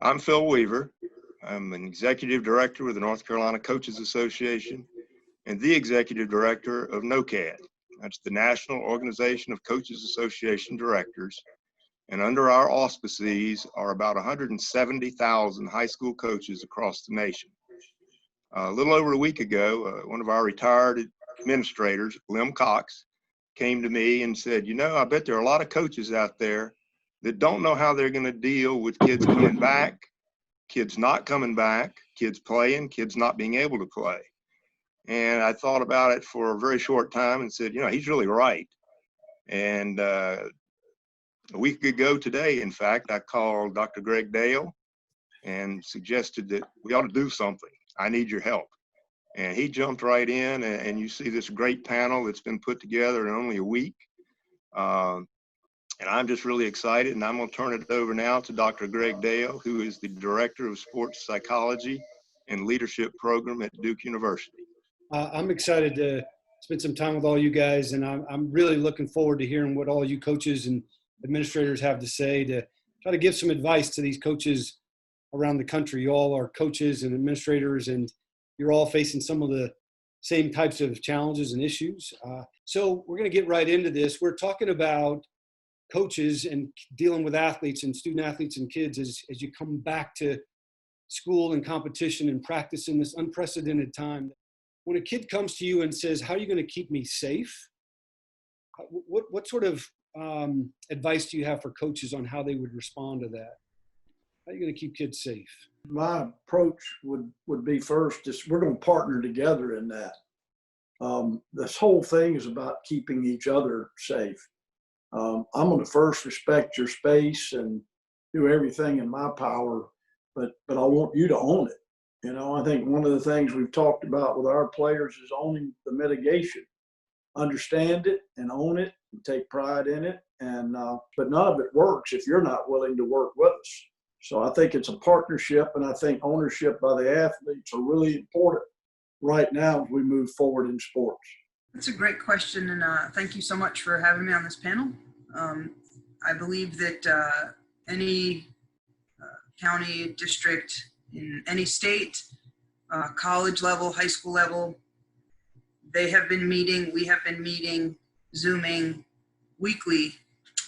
I'm Phil Weaver. I'm an executive director with the North Carolina Coaches Association and the executive director of NOCAD. That's the National Organization of Coaches Association Directors. And under our auspices are about 170,000 high school coaches across the nation. A little over a week ago, one of our retired administrators, Lim Cox, came to me and said, you know, I bet there are a lot of coaches out there that don't know how they're going to deal with kids coming back, kids not coming back, kids playing, kids not being able to play. And I thought about it for a very short time and said, you know, he's really right. And a week ago today, in fact, I called Dr. Greg Dale and suggested that we ought to do something. I need your help. And he jumped right in, and you see this great panel that's been put together in only a week. And I'm just really excited, and I'm going to turn it over now to Dr. Greg Dale, who is the Director of Sports Psychology and Leadership Program at Duke University. I'm excited to spend some time with all you guys, and I'm really looking forward to hearing what all you coaches and administrators have to say to try to give some advice to these coaches around the country. You all are coaches and administrators, and you're all facing some of the same types of challenges and issues. So we're going to get right into this. We're talking about coaches and dealing with athletes and student athletes and kids as you come back to school and competition and practice in this unprecedented time. When a kid comes to you and says, how are you going to keep me safe? What sort of advice do you have for coaches on how they would respond to that? How are you going to keep kids safe? My approach would be first is we're going to partner together in that. This whole thing is about keeping each other safe. I'm going to first respect your space and do everything in my power, but I want you to own it. You know, I think one of the things we've talked about with our players is owning the mitigation. Understand it and own it and take pride in it. And but none of it works if you're not willing to work with us. So I think it's a partnership, and I think ownership by the athletes are really important right now as we move forward in sports. That's a great question, and thank you so much for having me on this panel. I believe that any county, district, in any state, college level, high school level, they have been meeting, we have been meeting, Zooming weekly,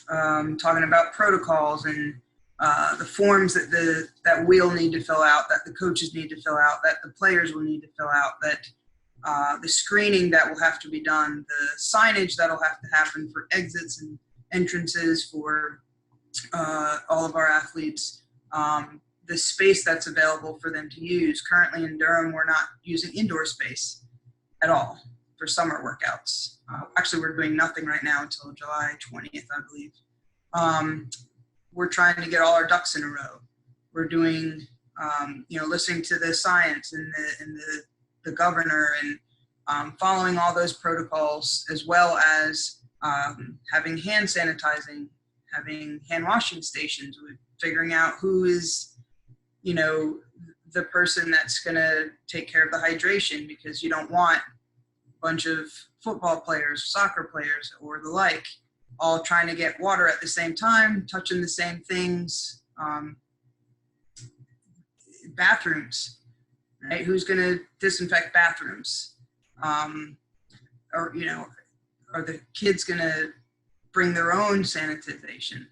talking about protocols and the forms that we'll need to fill out, that the coaches need to fill out, that the players will need to fill out, that the screening that will have to be done, the signage that will have to happen for exits and entrances for all of our athletes, the space that's available for them to use. Currently in Durham, we're not using indoor space at all for summer workouts. Actually, we're doing nothing right now until July 20th, I believe. We're trying to get all our ducks in a row. We're doing, listening to the science and the governor and following all those protocols, as well as having hand sanitizing, having hand washing stations, figuring out who is, the person that's going to take care of the hydration, because you don't want a bunch of football players, soccer players, or the like, all trying to get water at the same time, touching the same things. Bathrooms, right? Who's going to disinfect bathrooms? Are the kids going to bring their own sanitization?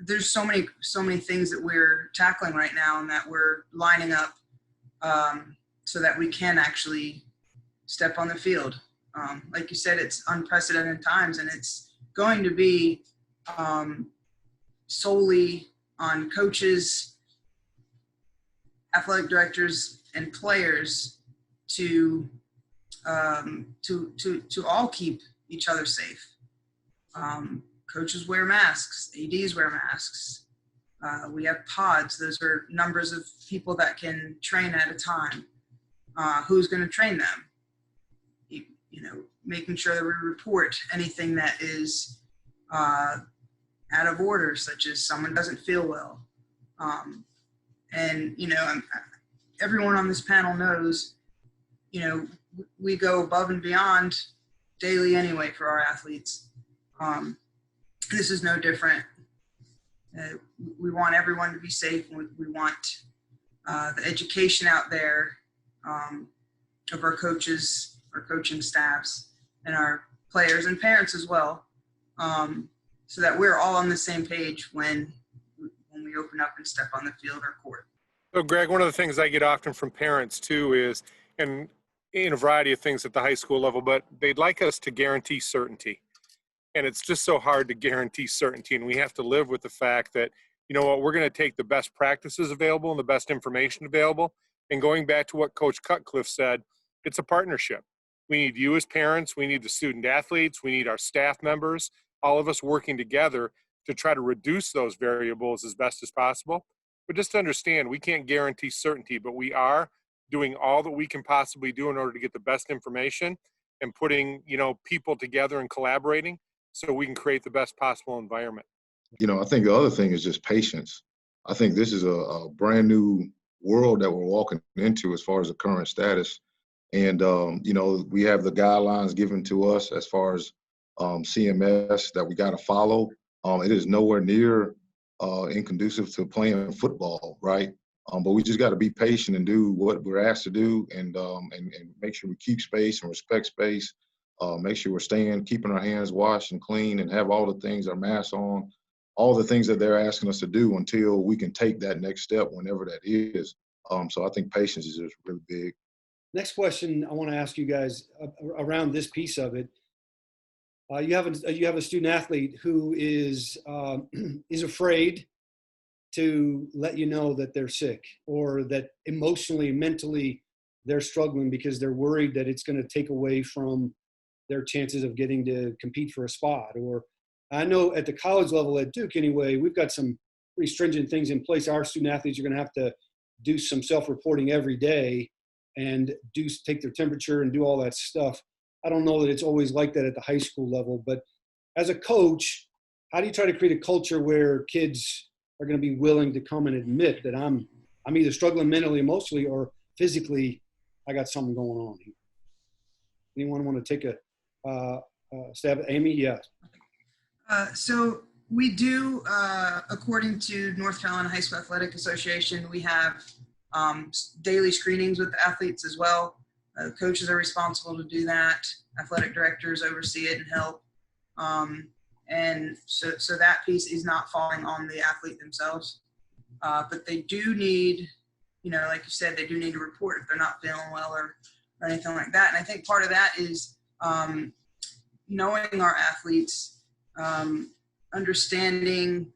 There's so many things that we're tackling right now and that we're lining up so that we can actually step on the field. Like you said, it's unprecedented times, and it's going to be solely on coaches, athletic directors, and players to all keep each other safe. Coaches wear masks, ADs wear masks. We have pods. Those are numbers of people that can train at a time. Who's going to train them? Making sure that we report anything that is out of order, such as someone doesn't feel well. Everyone on this panel knows, we go above and beyond daily anyway for our athletes. This is no different. We want everyone to be safe. We want the education out there of our coaches, our coaching staffs, and our players and parents as well, so that we're all on the same page when we open up and step on the field or court. So, Greg, one of the things I get often from parents too is, and in a variety of things at the high school level, but they'd like us to guarantee certainty. And it's just so hard to guarantee certainty. And we have to live with the fact that, you know what, we're going to take the best practices available and the best information available. And going back to what Coach Cutcliffe said, it's a partnership. We need you as parents. We need the student athletes. We need our staff members, all of us working together to try to reduce those variables as best as possible. But just to understand, we can't guarantee certainty, but we are doing all that we can possibly do in order to get the best information and putting, you know, people together and collaborating so we can create the best possible environment. You know, I think the other thing is just patience. I think this is a brand new world that we're walking into as far as the current status. And, you know, we have the guidelines given to us as far as CMS that we got to follow. It is nowhere near inconducive to playing football, right? But we just got to be patient and do what we're asked to do, and make sure we keep space and respect space. Make sure we're keeping our hands washed and clean, and have all the things, our masks on, all the things that they're asking us to do until we can take that next step, whenever that is. So I think patience is just really big. Next question I want to ask you guys around this piece of it. You have a student athlete who is afraid to let you know that they're sick, or that emotionally, mentally, they're struggling because they're worried that it's going to take away from their chances of getting to compete for a spot. Or I know at the college level at Duke anyway, we've got some pretty stringent things in place. Our student athletes are going to have to do some self-reporting every day and take their temperature and do all that stuff. I don't know that it's always like that at the high school level, but as a coach, how do you try to create a culture where kids are going to be willing to come and admit that I'm either struggling mentally, emotionally, or physically, I got something going on here? Anyone want to take a stab at Amy? Yeah. So we do, according to North Carolina High School Athletic Association, we have daily screenings with the athletes as well. Coaches are responsible to do that. Athletic directors oversee it and help. And so that piece is not falling on the athlete themselves. But they do need, you know, like you said, they do need to report if they're not feeling well or anything like that. And I think part of that is knowing our athletes, understanding,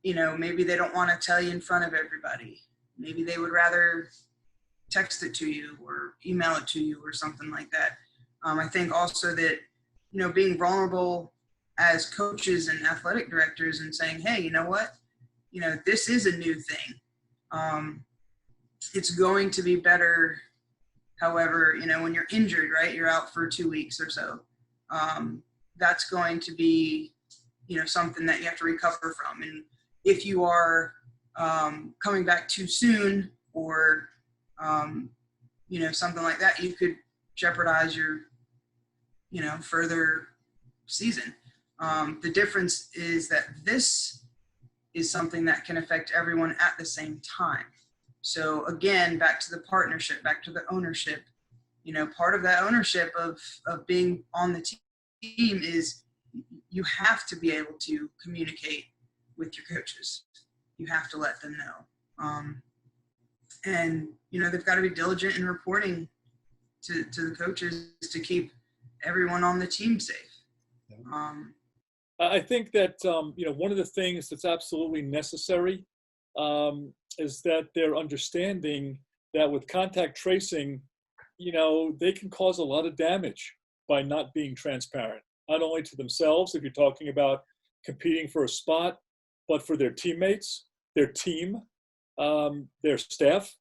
you know, maybe they don't want to tell you in front of everybody. Maybe they would rather text it to you or email it to you or something like that. I think also that, you know, being vulnerable as coaches and athletic directors and saying, hey, you know what, you know, this is a new thing. It's going to be better. However, you know, when you're injured, right, you're out for 2 weeks or so. That's going to be, you know, something that you have to recover from. And if you are coming back too soon or, you know, something like that, you could jeopardize your, you know, further season. The difference is that this is something that can affect everyone at the same time. So again, back to the partnership, back to the ownership, you know, part of that ownership of being on the team is you have to be able to communicate with your coaches. You have to let them know. And, you know, they've got to be diligent in reporting to the coaches to keep everyone on the team safe. I think that, you know, one of the things that's absolutely necessary is that they're understanding that with contact tracing, you know, they can cause a lot of damage by not being transparent, not only to themselves, if you're talking about competing for a spot, but for their teammates, their team, their staff,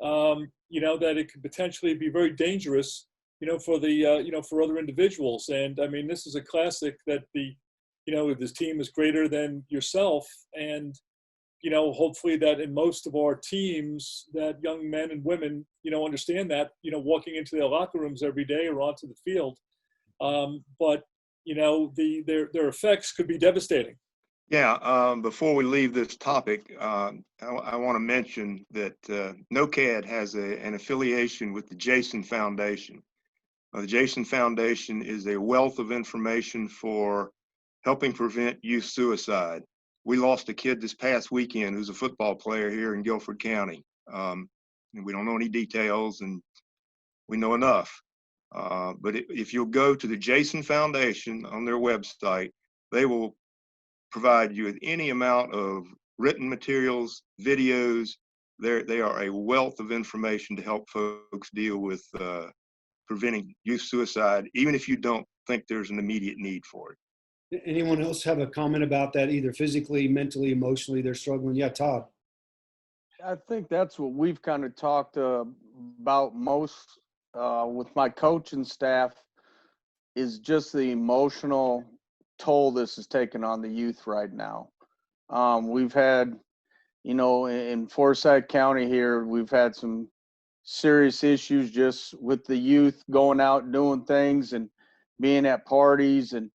you know, that it could potentially be very dangerous, you know, for the, you know, for other individuals. And I mean, this is a classic that the, you know, this team is greater than yourself. And, you know, hopefully that in most of our teams that young men and women, you know, understand that, you know, walking into their locker rooms every day or onto the field. But, you know, their effects could be devastating. Yeah, before we leave this topic, I want to mention that NOCAD has an affiliation with the Jason Foundation. The Jason Foundation is a wealth of information for helping prevent youth suicide. We lost a kid this past weekend who's a football player here in Guilford County. And we don't know any details, and we know enough. But if you'll go to the Jason Foundation on their website, they will provide you with any amount of written materials, videos. They are a wealth of information to help folks deal with preventing youth suicide, even if you don't think there's an immediate need for it. Anyone else have a comment about that, either physically, mentally, emotionally, they're struggling? Yeah, Todd. I think that's what we've kind of talked about most with my coaching staff, is just the emotional toll this is taking on the youth right now. We've had, in Forsyth County here, we've had some serious issues just with the youth going out and doing things and being at parties and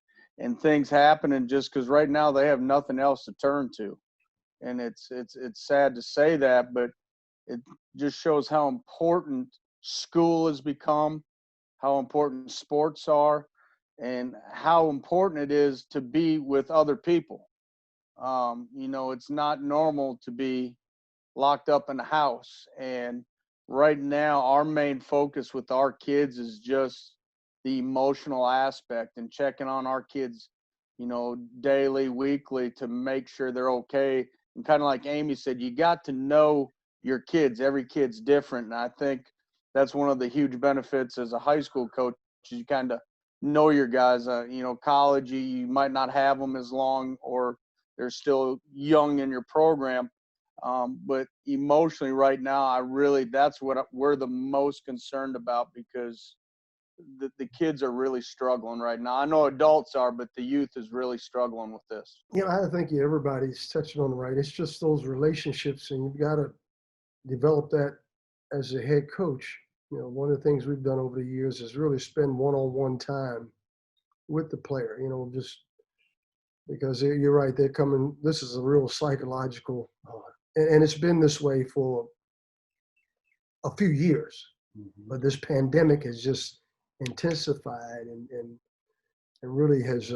things happening just because right now they have nothing else to turn to. And it's sad to say that, but it just shows how important school has become, how important sports are, and how important it is to be with other people. It's not normal to be locked up in a house. And right now, our main focus with our kids is just the emotional aspect and checking on our kids, daily, weekly, to make sure they're okay. And kind of like Amy said, you got to know your kids. Every kid's different. And I think that's one of the huge benefits as a high school coach, is you kind of know your guys. College, you might not have them as long, or they're still young in your program. But emotionally right now, that's what we're the most concerned about, because the kids are really struggling right now. I know adults are, but the youth is really struggling with this. I think everybody's touching on the right. It's just those relationships, and you've got to develop that as a head coach. One of the things we've done over the years is really spend one-on-one time with the player, just because you're right, they're coming, this is a real psychological, and it's been this way for a few years, but this pandemic has just intensified and really has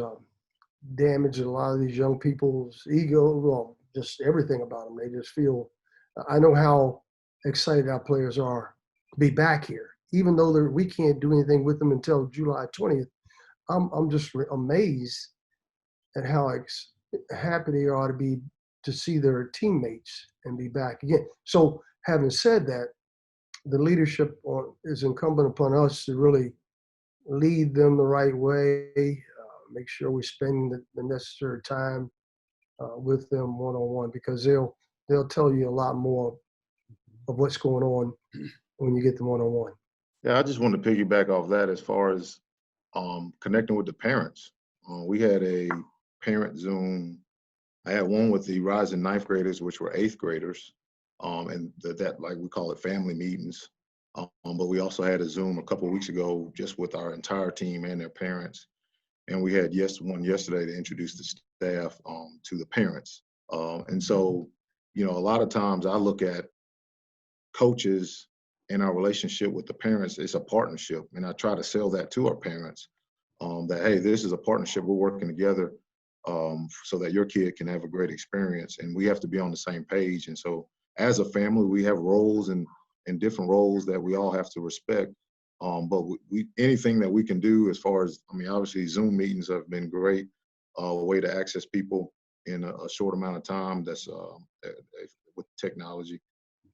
damaged a lot of these young people's ego, well, just everything about them. They just feel, I know how excited our players are to be back here, even though we can't do anything with them until July 20th. I'm just amazed at how happy they are to see their teammates and be back again. So having said that, the leadership is incumbent upon us to really lead them the right way, make sure we spend the necessary time with them one-on-one, because they'll tell you a lot more of what's going on when you get them one-on-one. Yeah, I just wanted to piggyback off that as far as connecting with the parents. We had a parent Zoom. I had one with the rising ninth graders, which were eighth graders, and that like we call it family meetings. But we also had a Zoom a couple of weeks ago just with our entire team and their parents. And we had one yesterday to introduce the staff to the parents. And so, a lot of times I look at coaches and our relationship with the parents, it's a partnership. And I try to sell that to our parents, that, hey, this is a partnership. We're working together so that your kid can have a great experience. And we have to be on the same page. And so as a family, we have roles and different roles that we all have to respect. But anything that we can do as far as, obviously Zoom meetings have been great, a way to access people in a short amount of time that's with technology.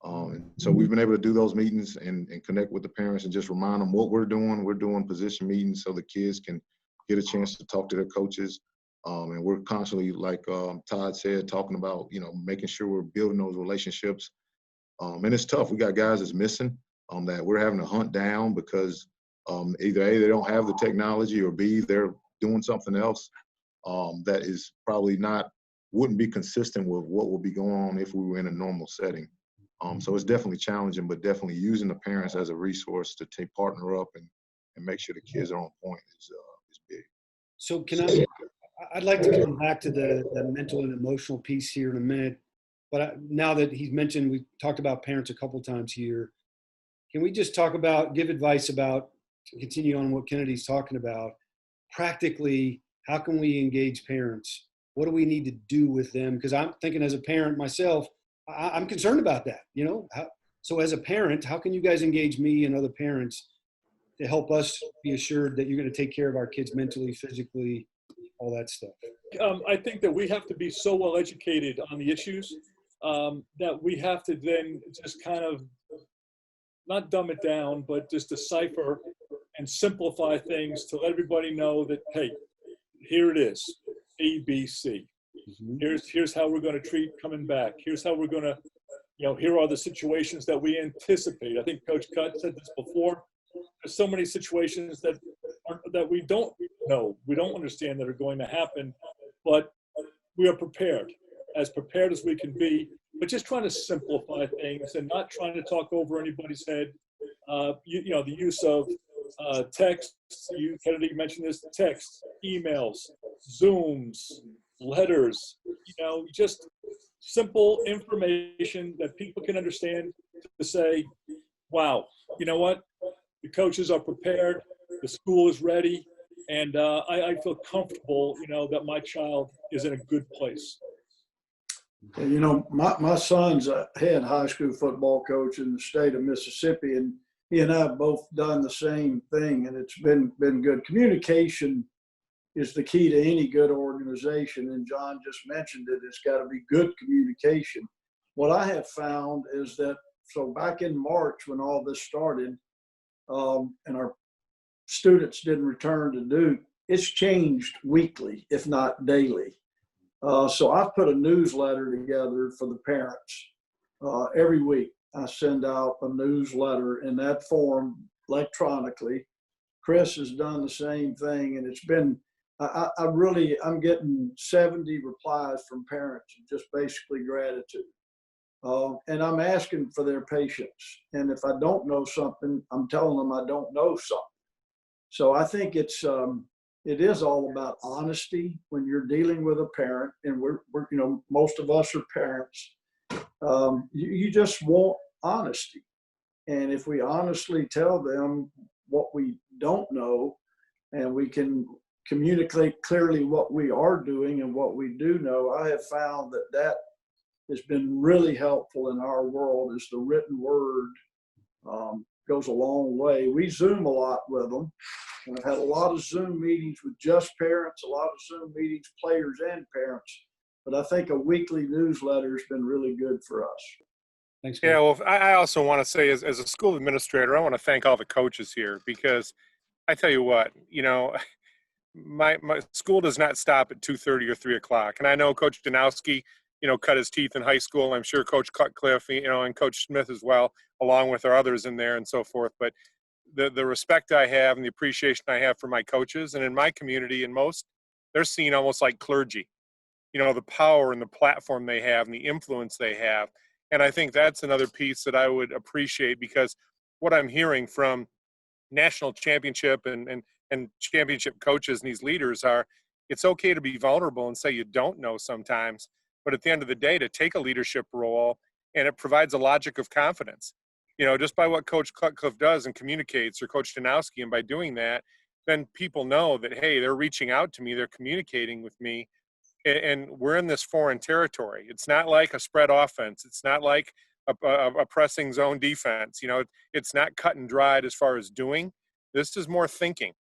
And so we've been able to do those meetings and connect with the parents and just remind them what we're doing. We're doing position meetings so the kids can get a chance to talk to their coaches. And we're constantly, like Todd said, talking about, making sure we're building those relationships. And it's tough. We got guys that's missing that we're having to hunt down because either A, they don't have the technology, or B, they're doing something else that is probably wouldn't be consistent with what would be going on if we were in a normal setting. So it's definitely challenging, but definitely using the parents as a resource to partner up and make sure the kids are on point is big. So can I'd like to come back to the mental and emotional piece here in a minute. But now that he's mentioned, we talked about parents a couple times here. Can we just give advice about, to continue on what Kennedy's talking about, practically, how can we engage parents? What do we need to do with them? Because I'm thinking as a parent myself, I'm concerned about that, So as a parent, how can you guys engage me and other parents to help us be assured that you're going to take care of our kids mentally, physically, all that stuff? I think that we have to be so well educated on the issues that we have to then just kind of not dumb it down, but just decipher and simplify things to let everybody know that, hey, here it is, A, B, C. Here's how we're going to treat coming back. Here's how we're going to, here are the situations that we anticipate. I think Coach Cut said this before. There's so many situations that we don't know, we don't understand that are going to happen, but we are prepared as we can be, but just trying to simplify things and not trying to talk over anybody's head. The use of text, Kennedy mentioned this, text, emails, Zooms, letters, just simple information that people can understand to say, wow, you know what? The coaches are prepared, the school is ready, and I feel comfortable, that my child is in a good place. My son's a head high school football coach in the state of Mississippi, and he and I have both done the same thing, and it's been good. Communication is the key to any good organization, and John just mentioned it. It's got to be good communication. What I have found is that, so back in March when all this started, and our students didn't return to Duke, it's changed weekly, if not daily. So I've put a newsletter together for the parents. Every week I send out a newsletter in that form electronically. Chris has done the same thing, and it's been, I'm getting 70 replies from parents, just basically gratitude. And I'm asking for their patience. And if I don't know something, I'm telling them I don't know something. So I think it is all about honesty when you're dealing with a parent, and we're most of us are parents. You just want honesty. And if we honestly tell them what we don't know, and we can communicate clearly what we are doing and what we do know, I have found that has been really helpful in our world. Is the written word goes a long way. We Zoom a lot with them. And I've had a lot of Zoom meetings with just parents, a lot of Zoom meetings, players and parents. But I think a weekly newsletter has been really good for us. Thanks, Yeah, well, I also want to say, as a school administrator, I want to thank all the coaches here, because I tell you what, my school does not stop at 2:30 or 3 o'clock. And I know Coach Danowski, cut his teeth in high school. I'm sure Coach Cutcliffe, and Coach Smith as well, along with our others in there and so forth. But the respect I have and the appreciation I have for my coaches, and in my community, and they're seen almost like clergy, the power and the platform they have and the influence they have. And I think that's another piece that I would appreciate, because what I'm hearing from national championship and championship coaches and these leaders are, it's okay to be vulnerable and say you don't know sometimes, but at the end of the day, to take a leadership role, and it provides a logic of confidence. Just by what Coach Cutcliffe does and communicates, or Coach Danowski, and by doing that, then people know that, hey, they're reaching out to me, they're communicating with me, and we're in this foreign territory. It's not like a spread offense. It's not like a pressing zone defense. It's not cut and dried as far as doing. This is more thinking.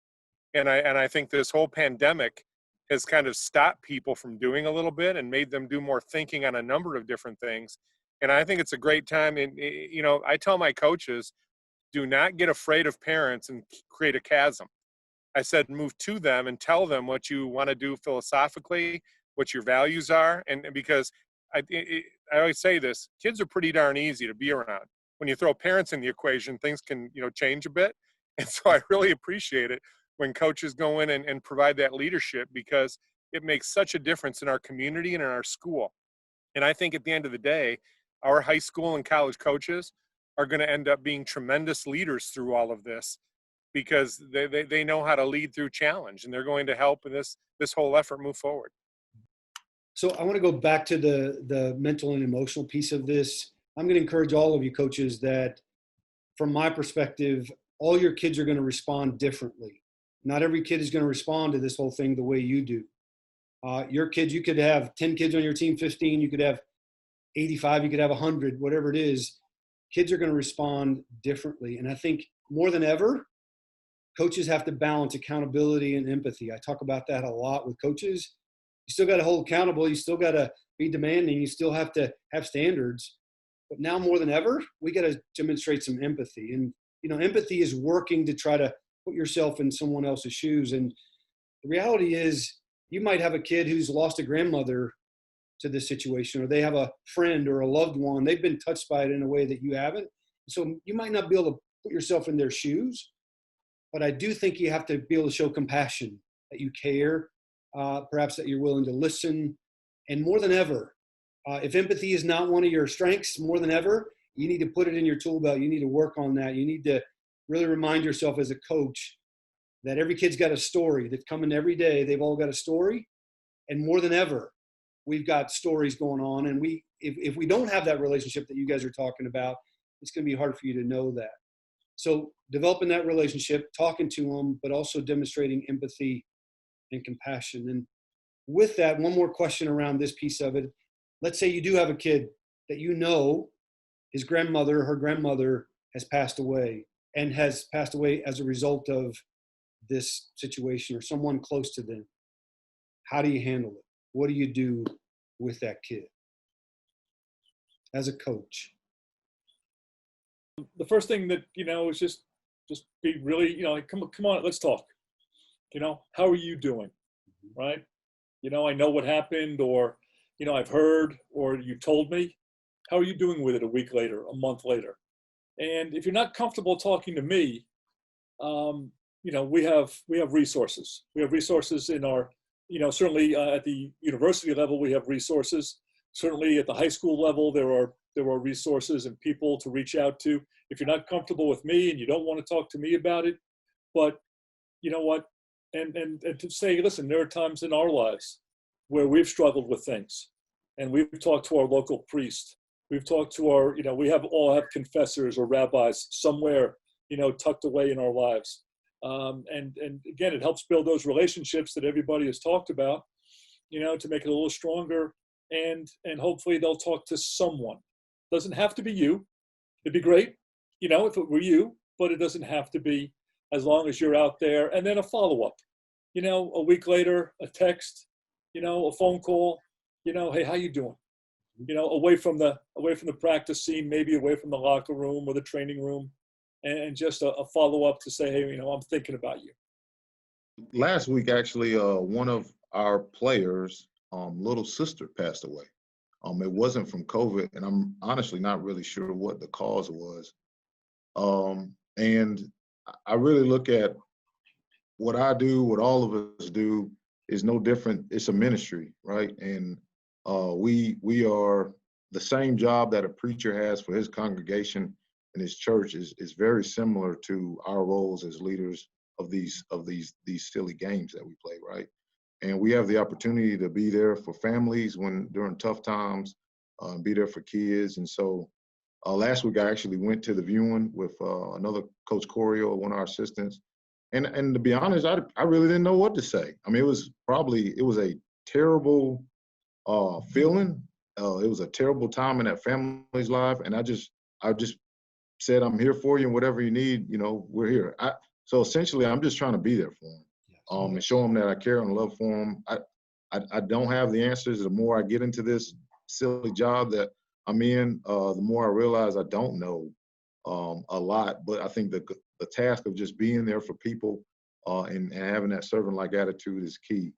And I think this whole pandemic has kind of stopped people from doing a little bit and made them do more thinking on a number of different things. And I think it's a great time. And, I tell my coaches, do not get afraid of parents and create a chasm. I said, move to them and tell them what you want to do philosophically, what your values are. And because I always say this, kids are pretty darn easy to be around. When you throw parents in the equation, things can, change a bit. And so I really appreciate it when coaches go in and provide that leadership, because it makes such a difference in our community and in our school. And I think at the end of the day, our high school and college coaches are going to end up being tremendous leaders through all of this. because they know how to lead through challenge, and they're going to help in this whole effort move forward. So I want to go back to the mental and emotional piece of this. I'm going to encourage all of you coaches that, from my perspective, all your kids are going to respond differently. Not every kid is going to respond to this whole thing the way you do. Your kids, you could have 10 kids on your team, 15, you could have 85, you could have 100, whatever it is. Kids are going to respond differently. And I think more than ever, coaches have to balance accountability and empathy. I talk about that a lot with coaches. You still got to hold accountable. You still got to be demanding. You still have to have standards. But now more than ever, we got to demonstrate some empathy. And, empathy is working to try to put yourself in someone else's shoes. And the reality is, you might have a kid who's lost a grandmother to this situation, or they have a friend or a loved one. They've been touched by it in a way that you haven't. So you might not be able to put yourself in their shoes, but I do think you have to be able to show compassion, that you care, perhaps that you're willing to listen. And more than ever, if empathy is not one of your strengths, more than ever, you need to put it in your tool belt. You need to work on that. You need to really remind yourself as a coach that every kid's got a story that's coming every day. They've all got a story. And more than ever, we've got stories going on. And if we don't have that relationship that you guys are talking about, it's going to be hard for you to know that. So developing that relationship, talking to them, but also demonstrating empathy and compassion. And with that, one more question around this piece of it. Let's say you do have a kid that his grandmother or her grandmother has passed away, and has passed away as a result of this situation, or someone close to them. How do you handle it? What do you do with that kid as a coach? The first thing that, is just be really, come on, let's talk. How are you doing? Right? I know what happened, or, I've heard, or you told me. How are you doing with it a week later, a month later? And if you're not comfortable talking to me, we have resources. We have resources in our, certainly at the university level, we have resources. Certainly at the high school level, there are resources and people to reach out to. If you're not comfortable with me and you don't want to talk to me about it, but you know what? And to say, listen, there are times in our lives where we've struggled with things, and we've talked to our local priest. We've talked to our, we all have confessors or rabbis somewhere, tucked away in our lives. And again, it helps build those relationships that everybody has talked about, to make it a little stronger. And hopefully they'll talk to someone. Doesn't have to be you. It'd be great, if it were you, but it doesn't have to be, as long as you're out there. And then a follow-up, a week later, a text, a phone call, hey, how you doing? Away from the practice scene, maybe away from the locker room or the training room, and just a follow-up to say, hey, I'm thinking about you. Last week, actually, one of our players' little sister passed away. It wasn't from COVID, and I'm honestly not really sure what the cause was. And I really look at what I do, what all of us do, is no different. It's a ministry, right? And we are the same job that a preacher has for his congregation and his church is very similar to our roles as leaders of these silly games that we play, right? And we have the opportunity to be there for families during tough times, be there for kids. And so last week I actually went to the viewing with another Coach Corio, one of our assistants. And to be honest, I really didn't know what to say. I mean, it was a terrible feeling. It was a terrible time in that family's life. And I just said, I'm here for you, and whatever you need, we're here. So essentially, I'm just trying to be there for them, and show them that I care and love for them. I don't have the answers. The more I get into this silly job that I'm in, the more I realize I don't know a lot. But I think the task of just being there for people and having that servant-like attitude is key.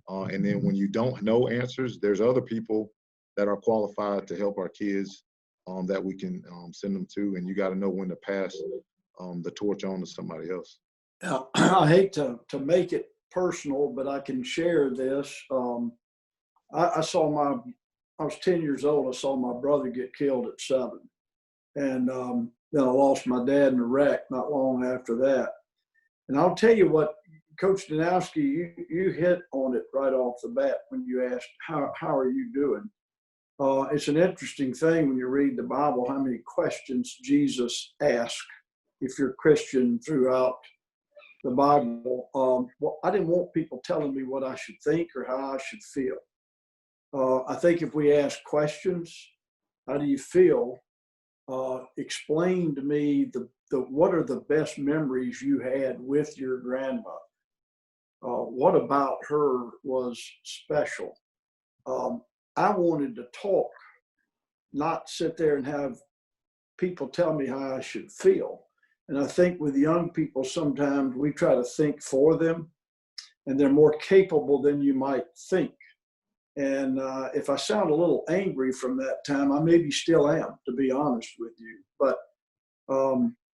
And then when you don't know answers, there's other people that are qualified to help our kids that we can send them to. And you got to know when to pass the torch on to somebody else. Now, I hate to make it personal, but I can share this. I was 10 years old. I saw my brother get killed at 7. And then I lost my dad in a wreck not long after that. And I'll tell you what, Coach Danowski, you hit on it right off the bat when you asked, how are you doing? It's an interesting thing when you read the Bible, how many questions Jesus asked if you're Christian throughout the Bible. Well, I didn't want people telling me what I should think or how I should feel. I think if we ask questions, how do you feel? Explain to me what are the best memories you had with your grandmother? What about her was special? I wanted to talk, not sit there and have people tell me how I should feel. And I think with young people, sometimes we try to think for them, and they're more capable than you might think. And if I sound a little angry from that time, I maybe still am, to be honest with you. But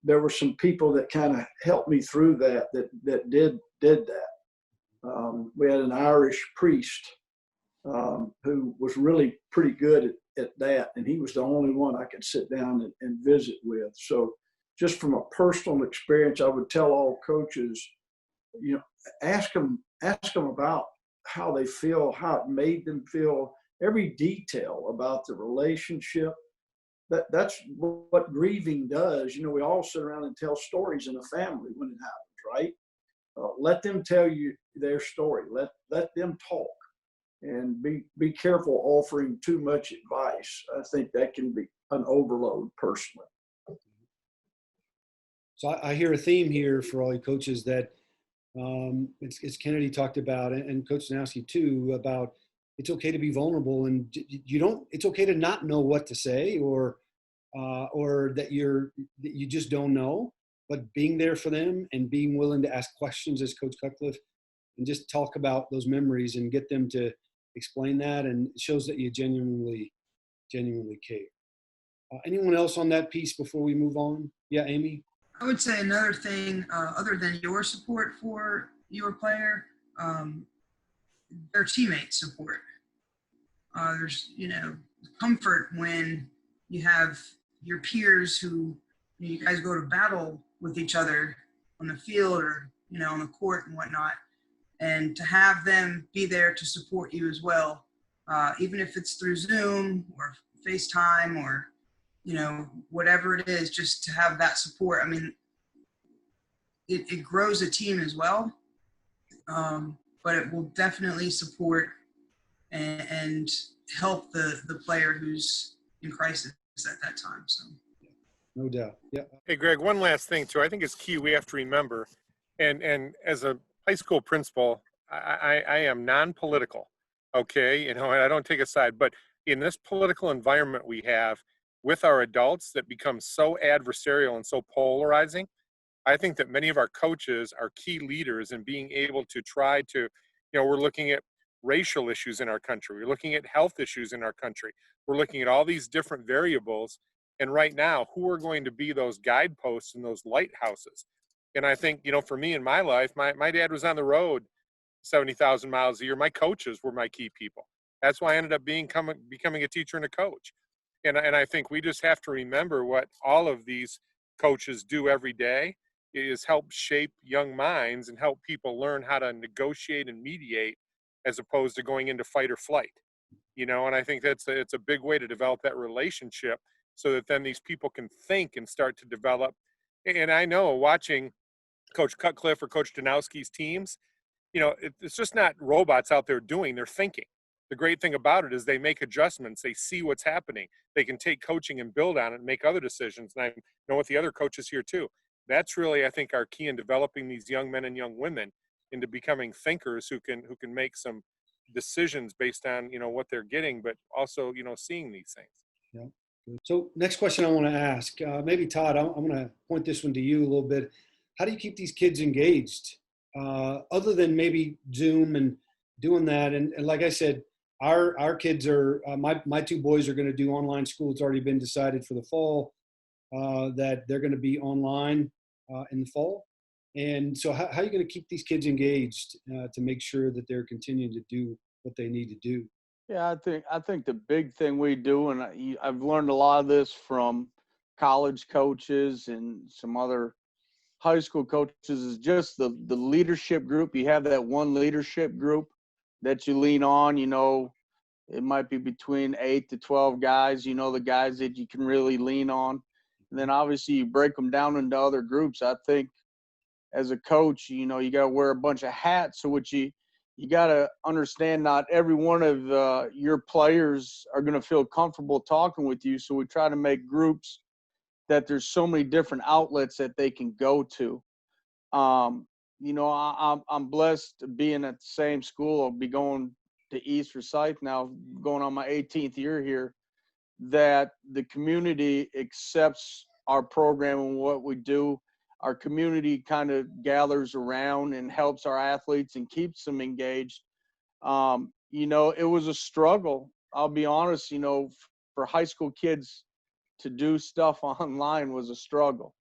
there were some people that kind of helped me through that did that. We had an Irish priest who was really pretty good at that, and he was the only one I could sit down and visit with. So just from a personal experience, I would tell all coaches, ask them about how they feel, how it made them feel, every detail about the relationship. That's what grieving does. We all sit around and tell stories in a family when it happens, right? Let them tell you their story. Let them talk, and be careful offering too much advice. I think that can be an overload personally. So I hear a theme here for all you coaches that it's Kennedy talked about, and Coach Danowski too, about it's okay to be vulnerable, and it's okay to not know what to say or that you just don't know, but being there for them and being willing to ask questions as Coach Cutcliffe and just talk about those memories and get them to explain that, and it shows that you genuinely care. Anyone else on that piece before we move on? Yeah, Amy? I would say another thing, other than your support for your player, their teammate support. There's, comfort when you have your peers who you guys go to battle with each other on the field or, on the court and whatnot. And to have them be there to support you as well, even if it's through Zoom or FaceTime or, whatever it is, just to have that support. I mean, it grows a team as well, but it will definitely support and help the player who's in crisis at that time. So, No doubt. Yeah. Hey, Greg, one last thing too. I think it's key. We have to remember, and as a high school principal, I am non-political. Okay, and I don't take a side, but in this political environment we have with our adults that become so adversarial and so polarizing, I think that many of our coaches are key leaders in being able to try to, we're looking at racial issues in our country. We're looking at health issues in our country. We're looking at all these different variables. And right now, who are going to be those guideposts and those lighthouses? And I think, for me in my life, my dad was on the road 70,000 miles a year. My coaches were my key people. That's why I ended up becoming a teacher and a coach. And I think we just have to remember what all of these coaches do every day is help shape young minds and help people learn how to negotiate and mediate as opposed to going into fight or flight. And I think it's a big way to develop that relationship so that then these people can think and start to develop. And I know watching Coach Cutcliffe or Coach Danowski's teams, it's just not robots out there doing, they're thinking. The great thing about it is they make adjustments. They see what's happening. They can take coaching and build on it and make other decisions. And I know with the other coaches here too, that's really, I think, our key in developing these young men and young women into becoming thinkers who can make some decisions based on, what they're getting, but also, seeing these things. Yeah. So next question I want to ask, maybe Todd, I'm going to point this one to you a little bit. How do you keep these kids engaged other than maybe Zoom and doing that? And like I said, our kids are, my two boys are going to do online school. It's already been decided for the fall that they're going to be online in the fall. And so how are you going to keep these kids engaged to make sure that they're continuing to do what they need to do? Yeah, I think the big thing we do, and I've learned a lot of this from college coaches and some other high school coaches is just the leadership group. You have that one leadership group that you lean on, you know, it might be between 8 to 12 guys, you know, the guys that you can really lean on. And then obviously you break them down into other groups. I think as a coach, you know, you got to wear a bunch of hats. So what you got to understand, not every one of your players are going to feel comfortable talking with you. So we try to make groups that there's so many different outlets that they can go to. You know, I'm blessed being at the same school. I'll be going to East Forsyth now, going on my 18th year here, that the community accepts our program and what we do. Our community kind of gathers around and helps our athletes and keeps them engaged. You know, it was a struggle. I'll be honest, you know, for high school kids to do stuff online was a struggle.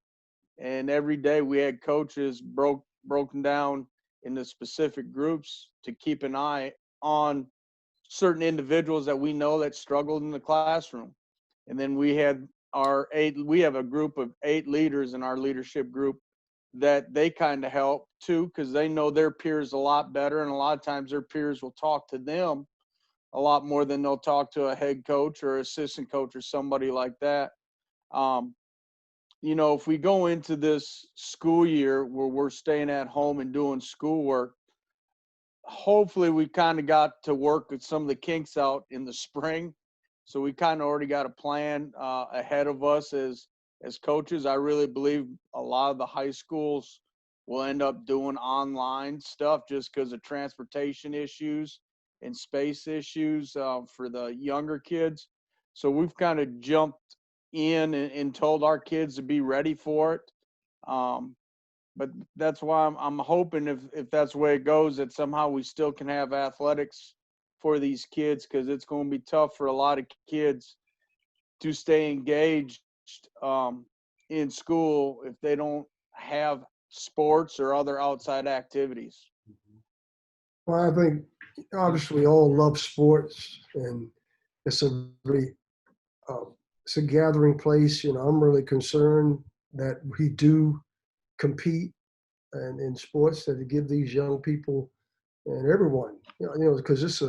And every day we had coaches broken down into specific groups to keep an eye on certain individuals that we know that struggled in the classroom. And then we have a group of 8 leaders in our leadership group that they kind of help too, because they know their peers a lot better. And a lot of times their peers will talk to them a lot more than they'll talk to a head coach or assistant coach or somebody like that. You know, if we go into this school year where we're staying at home and doing schoolwork, hopefully we kind of got to work with some of the kinks out in the spring. So we kind of already got a plan ahead of us as coaches. I really believe a lot of the high schools will end up doing online stuff just because of transportation issues and space issues for the younger kids. So we've kind of jumped in and told our kids to be ready for it. But that's why I'm hoping if that's the way it goes, that somehow we still can have athletics for these kids, because it's going to be tough for a lot of kids to stay engaged in school if they don't have sports or other outside activities. Well, I think obviously we all love sports, and it's a really it's a gathering place. You know, I'm really concerned that we do compete and in sports, that to give these young people and everyone, you know, because it's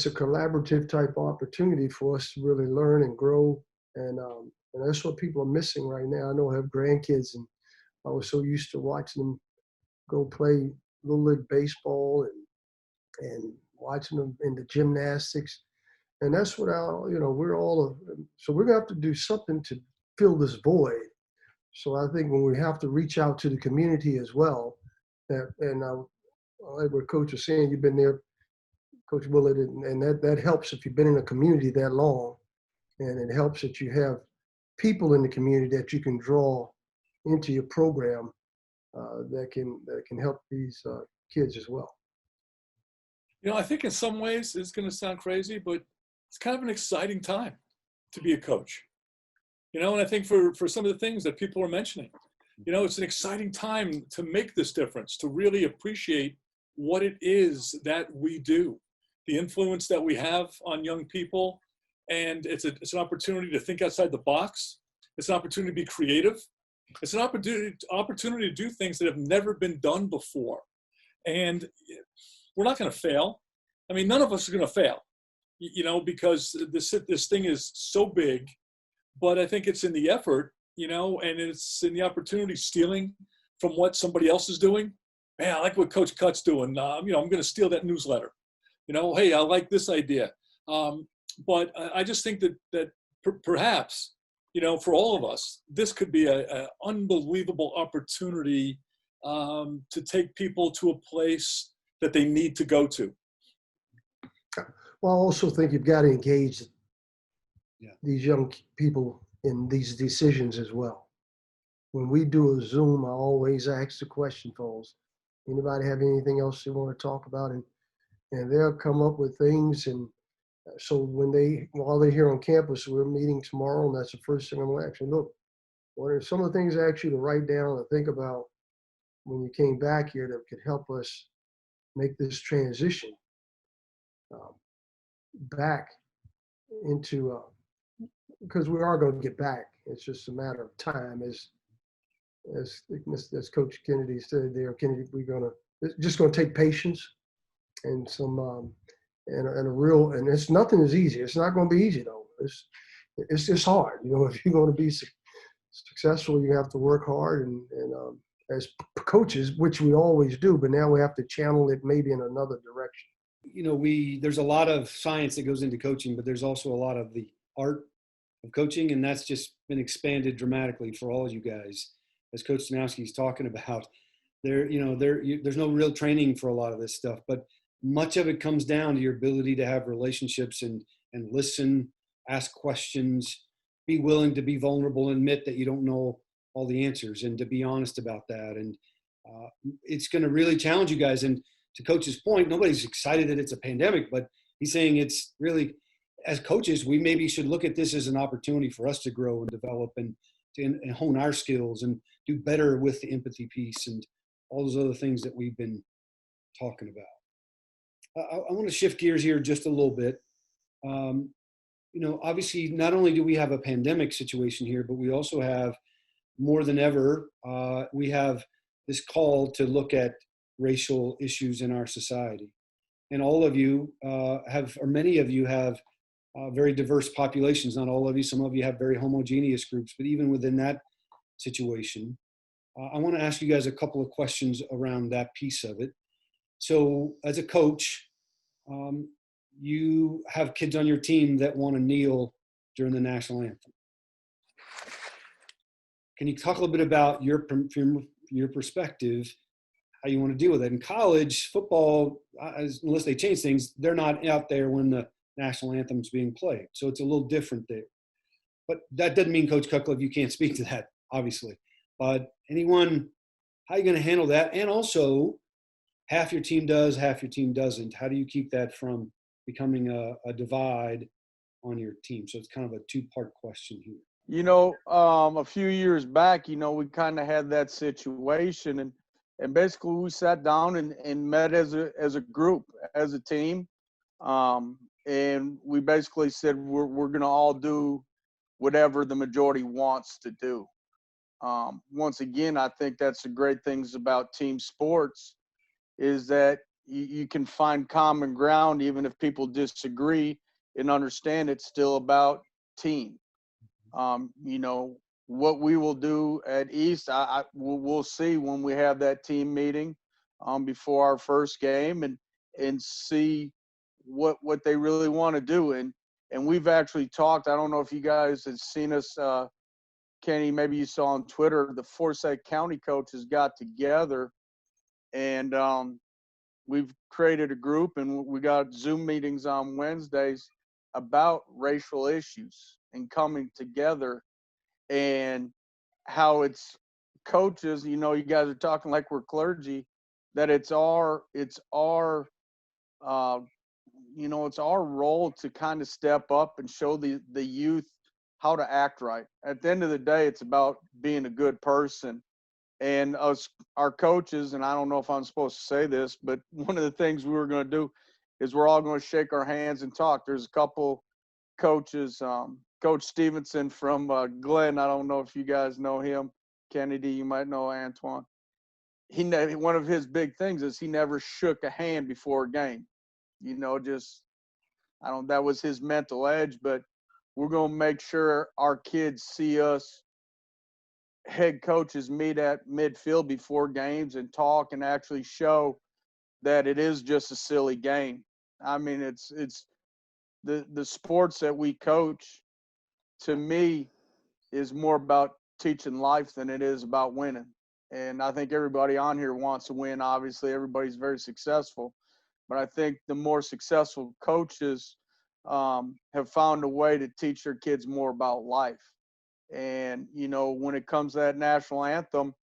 a collaborative type opportunity for us to really learn and grow, and that's what people are missing right now. I know I have grandkids, and I was so used to watching them go play little league baseball and watching them in the gymnastics, and that's what we're all so we're gonna have to do something to fill this void. So I think when we have to reach out to the community as well, like what Coach was saying, you've been there, Coach Willert, and that helps if you've been in a community that long, and it helps that you have people in the community that you can draw into your program that can help these kids as well. You know, I think in some ways it's going to sound crazy, but it's kind of an exciting time to be a coach. You know, and I think for some of the things that people are mentioning, you know, it's an exciting time to make this difference, to really appreciate what it is that we do, the influence that we have on young people. And it's an opportunity to think outside the box. It's an opportunity to be creative. It's an opportunity to do things that have never been done before. And we're not going to fail. I mean, none of us are going to fail, you know, because this thing is so big. But I think it's in the effort, you know, and it's in the opportunity, stealing from what somebody else is doing. Man, I like what Coach Cut's doing. You know, I'm going to steal that newsletter. You know, hey, I like this idea. But I just think that perhaps, you know, for all of us, this could be an unbelievable opportunity to take people to a place that they need to go to. Well, I also think you've got to engage these young people in these decisions as well. When we do a Zoom, I always ask the question, folks, anybody have anything else they want to talk about? And they'll come up with things. And so while they're here on campus, we're meeting tomorrow, and that's the first thing I'm going to ask you. Look, what are some of the things I asked you to write down and think about when you came back here that could help us make this transition back into, because we are going to get back. It's just a matter of time as as Coach Kennedy said there, Kennedy, it's just gonna take patience and some and a real, and it's nothing is easy. It's not gonna be easy though. It's just hard. You know, if you're gonna be successful, you have to work hard and as coaches, which we always do, but now we have to channel it maybe in another direction. You know, there's a lot of science that goes into coaching, but there's also a lot of the art of coaching, and that's just been expanded dramatically for all you guys. As Coach Danowski is talking about, there's no real training for a lot of this stuff, but much of it comes down to your ability to have relationships and listen, ask questions, be willing to be vulnerable, admit that you don't know all the answers, and to be honest about that. And it's going to really challenge you guys. And to Coach's point, nobody's excited that it's a pandemic, but he's saying it's really, as coaches, we maybe should look at this as an opportunity for us to grow and develop and hone our skills and do better with the empathy piece and all those other things that we've been talking about. I want to shift gears here just a little bit. Obviously, not only do we have a pandemic situation here, but we also have, more than ever, we have this call to look at racial issues in our society. And all of you many of you have very diverse populations. Not all of you, some of you have very homogeneous groups, but even within that situation, I want to ask you guys a couple of questions around that piece of it. So as a coach, you have kids on your team that want to kneel during the national anthem. Can you talk a little bit about your perspective, how you want to deal with it? In college football, unless they change things, they're not out there when the national anthem's being played. So it's a little different there. But that doesn't mean, Coach Cutcliffe, you can't speak to that, obviously. But anyone, how are you going to handle that? And also, half your team does, half your team doesn't. How do you keep that from becoming a divide on your team? So it's kind of a two-part question here. A few years back, we kind of had that situation, and basically we sat down and met as a group, as a team, and we basically said we're going to all do whatever the majority wants to do. Once again, I think that's the great things about team sports, is that you can find common ground even if people disagree, and understand it's still about team. What we will do at East, we'll see when we have that team meeting before our first game and see what they really want to do. And we've actually talked, I don't know if you guys have seen us, Kenny, maybe you saw on Twitter, the Forsyth County coaches got together and we've created a group, and we got Zoom meetings on Wednesdays about racial issues and coming together, and how it's coaches, you guys are talking like we're clergy, that it's our role to kind of step up and show the youth how to act right. At the end of the day, it's about being a good person. And our coaches, and I don't know if I'm supposed to say this, but one of the things we were going to do is we're all going to shake our hands and talk. There's a couple coaches, Coach Stevenson from Glenn. I don't know if you guys know him. Kennedy, you might know Antoine. One of his big things is he never shook a hand before a game. That was his mental edge, but we're going to make sure our kids see us head coaches meet at midfield before games and talk and actually show that it is just a silly game. I mean, it's the sports that we coach, to me, is more about teaching life than it is about winning. And I think everybody on here wants to win. Obviously, everybody's very successful. But I think the more successful coaches have found a way to teach their kids more about life. And, when it comes to that national anthem,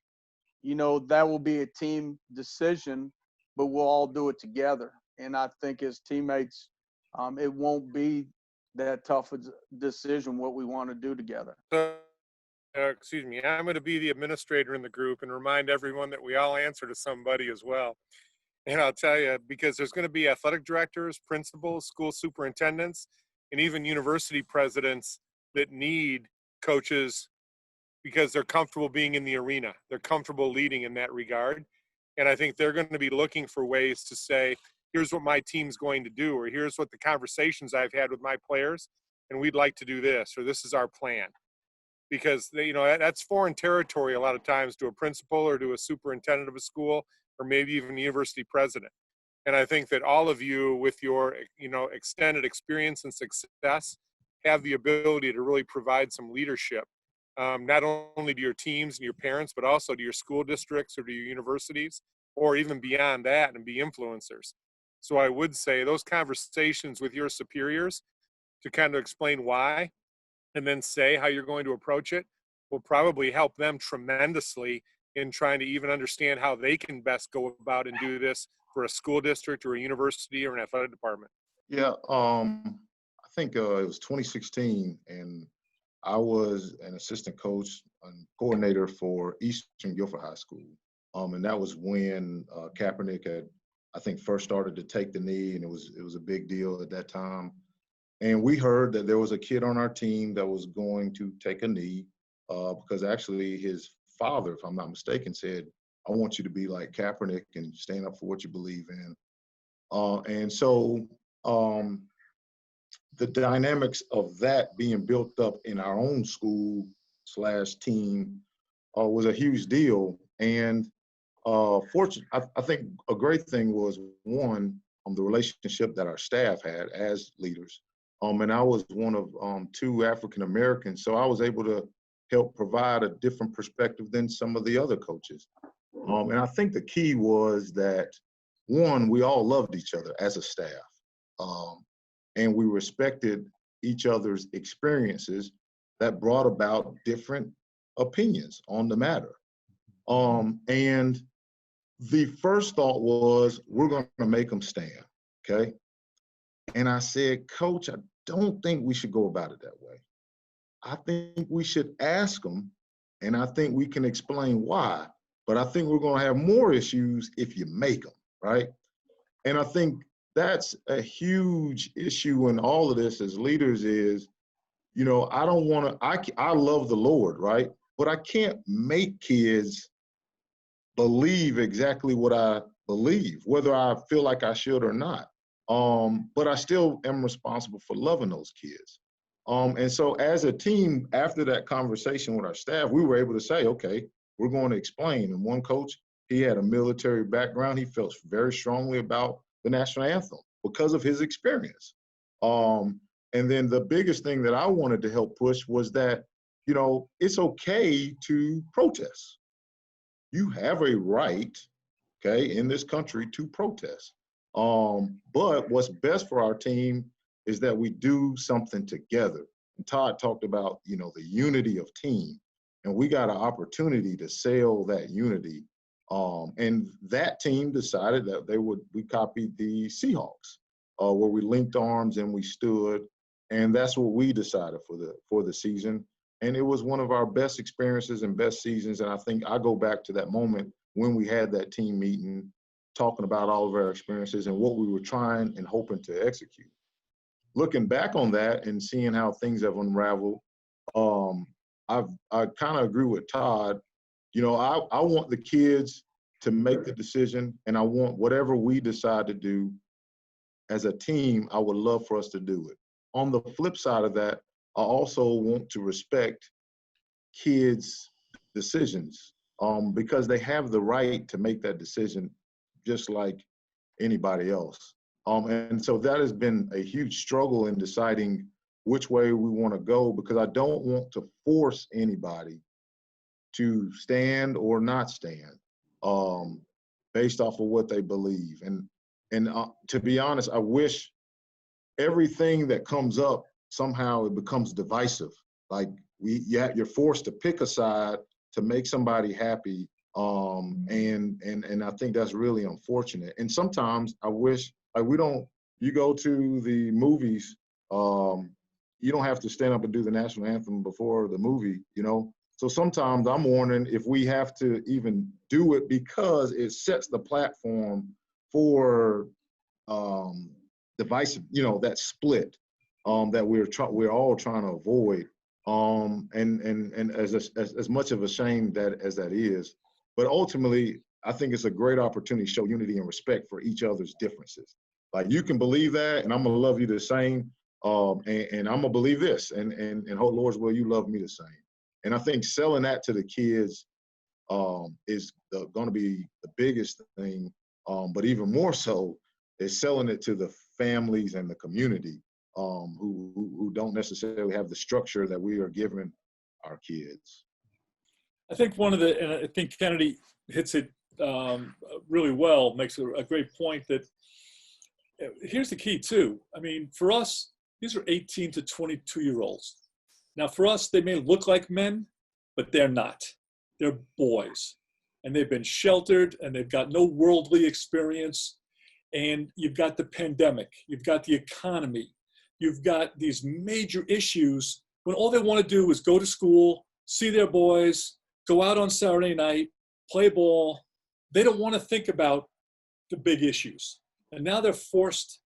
that will be a team decision, but we'll all do it together. And I think as teammates, it won't be that tough a decision what we want to do together. Excuse me, I'm going to be the administrator in the group and remind everyone that we all answer to somebody as well. And I'll tell you, because there's going to be athletic directors, principals, school superintendents, and even university presidents that need coaches because they're comfortable being in the arena. They're comfortable leading in that regard. And I think they're going to be looking for ways to say, here's what my team's going to do, or here's what the conversations I've had with my players, and we'd like to do this, or this is our plan. Because they, that's foreign territory a lot of times to a principal or to a superintendent of a school, or maybe even a university president. And I think that all of you, with your extended experience and success, have the ability to really provide some leadership, not only to your teams and your parents, but also to your school districts or to your universities, or even beyond that, and be influencers. So I would say those conversations with your superiors to kind of explain why, and then say how you're going to approach it, will probably help them tremendously in trying to even understand how they can best go about and do this for a school district or a university or an athletic department. Yeah, I think it was 2016, and I was an assistant coach and coordinator for Eastern Guilford High School. And that was when Kaepernick had, I think, first started to take the knee, and it was a big deal at that time. And we heard that there was a kid on our team that was going to take a knee because actually his father, if I'm not mistaken, said, I want you to be like Kaepernick and stand up for what you believe in. And so the dynamics of that being built up in our own school/team was a huge deal. And fortunately, I think a great thing was, one, the relationship that our staff had as leaders. And I was one of two African Americans, so I was able to help provide a different perspective than some of the other coaches. And I think the key was that, one, we all loved each other as a staff, and we respected each other's experiences that brought about different opinions on the matter. And the first thought was, we're going to make them stand, okay? And I said, Coach, I don't think we should go about it that way. I think we should ask them, and I think we can explain why, but I think we're going to have more issues if you make them, right? And I think that's a huge issue in all of this as leaders is, I don't want to, I love the Lord, right? But I can't make kids believe exactly what I believe, whether I feel like I should or not. But I still am responsible for loving those kids. And so as a team, after that conversation with our staff, we were able to say, okay, we're going to explain. And one coach, he had a military background. He felt very strongly about the national anthem because of his experience. And then the biggest thing that I wanted to help push was that, it's okay to protest. You have a right, okay, in this country to protest. But what's best for our team is that we do something together. And Todd talked about, the unity of team, and we got an opportunity to sell that unity. And that team decided that we copied the Seahawks, where we linked arms and we stood, and that's what we decided for the season. And it was one of our best experiences and best seasons. And I think I go back to that moment when we had that team meeting, talking about all of our experiences and what we were trying and hoping to execute. Looking back on that and seeing how things have unraveled, I kind of agree with Todd. I want the kids to make the decision, and I want whatever we decide to do as a team, I would love for us to do it. On the flip side of that, I also want to respect kids' decisions because they have the right to make that decision just like anybody else. And so that has been a huge struggle in deciding which way we want to go, because I don't want to force anybody to stand or not stand based off of what they believe. And to be honest, I wish everything that comes up, somehow it becomes divisive. Like you're forced to pick a side to make somebody happy. And I think that's really unfortunate. And sometimes I wish, you go to the movies, you don't have to stand up and do the national anthem before the movie, So sometimes I'm wondering if we have to even do it because it sets the platform for divisive, that split that we're all trying to avoid. And as much of a shame as that is, but ultimately, I think it's a great opportunity to show unity and respect for each other's differences. Like, you can believe that, and I'm gonna love you the same, and I'm gonna believe this, and oh Lord's will, you love me the same. And I think selling that to the kids is going to be the biggest thing, but even more so is selling it to the families and the community who don't necessarily have the structure that we are giving our kids. I think and I think Kennedy hits it really well, makes a great point that here's the key too. I mean, for us, these are 18 to 22-year-olds. Now for us, they may look like men, but they're not. They're boys, and they've been sheltered, and they've got no worldly experience. And you've got the pandemic, you've got the economy, you've got these major issues when all they want to do is go to school, see their boys, go out on Saturday night, play ball. They don't want to think about the big issues. And now they're forced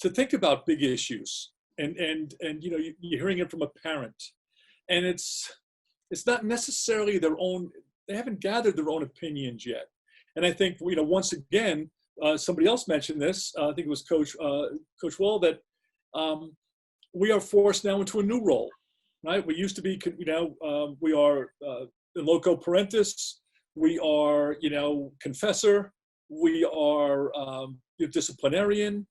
to think about big issues. And you know, you're hearing it from a parent. And it's not necessarily their own, they haven't gathered their own opinions yet. And I think, you know, once again, somebody else mentioned this, I think it was Coach Will, that we are forced now into a new role, right? We used to be, you know, we are the loco parentis, we are, you know, confessor, we are disciplinarian,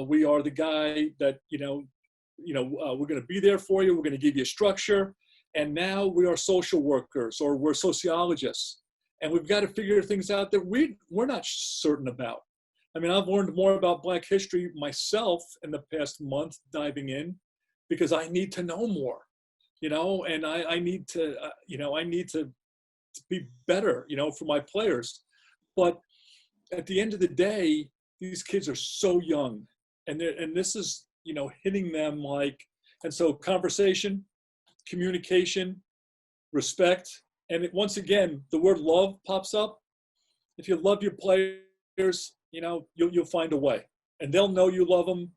we are the guy that, we're going to be there for you, we're going to give you structure, and now we are social workers or we're sociologists, and we've got to figure things out that we're not certain about. I mean, I've learned more about Black history myself in the past month diving in because I need to know more, you know, and I need to, I need to be better, you know, for my players. But at the end of the day, these kids are so young, and this is, you know, hitting them like, and so conversation, communication, respect, and once again, the word love pops up. If you love your players, you know, you'll find a way, and they'll know you love them,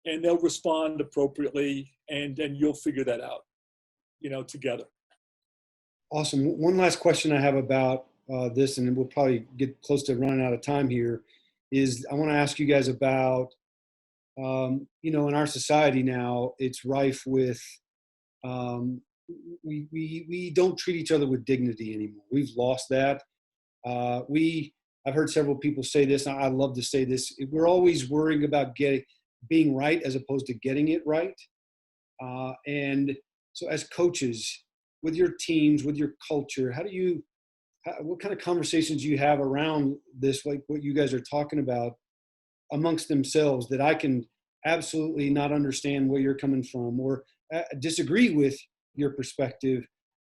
and they'll respond appropriately, and you'll figure that out, you know, together. Awesome. One last question I have about this, and we'll probably get close to running out of time here, is I want to ask you guys about, you know, in our society now, it's rife with, we don't treat each other with dignity anymore. We've lost that. I've heard several people say this, and I love to say this. We're always worrying about being right as opposed to getting it right. And so as coaches, with your teams, with your culture, what kind of conversations do you have around this, like what you guys are talking about amongst themselves, that I can absolutely not understand where you're coming from or disagree with your perspective,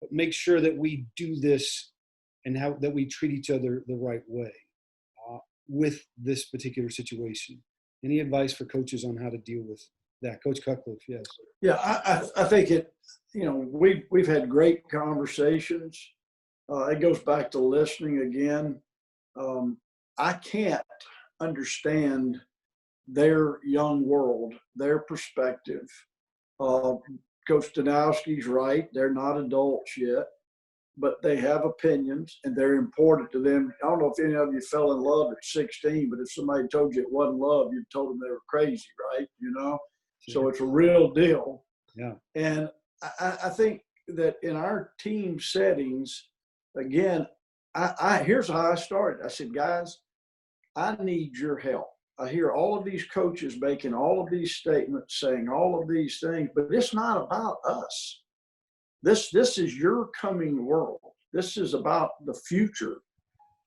but make sure that we do this and that we treat each other the right way with this particular situation? Any advice for coaches on how to deal with that? Coach Cutcliffe, yes. Yeah, I think you know, we've had great conversations. It goes back to listening again. I can't understand their young world, their perspective. Coach Danowski's right. They're not adults yet, but they have opinions and they're important to them. I don't know if any of you fell in love at 16, but if somebody told you it wasn't love, you'd told them they were crazy, right? You know? So it's a real deal. Yeah. And I think that in our team settings, again, here's how I started. I said, guys, I need your help. I hear all of these coaches making all of these statements, saying all of these things, but it's not about us. This is your coming world. This is about the future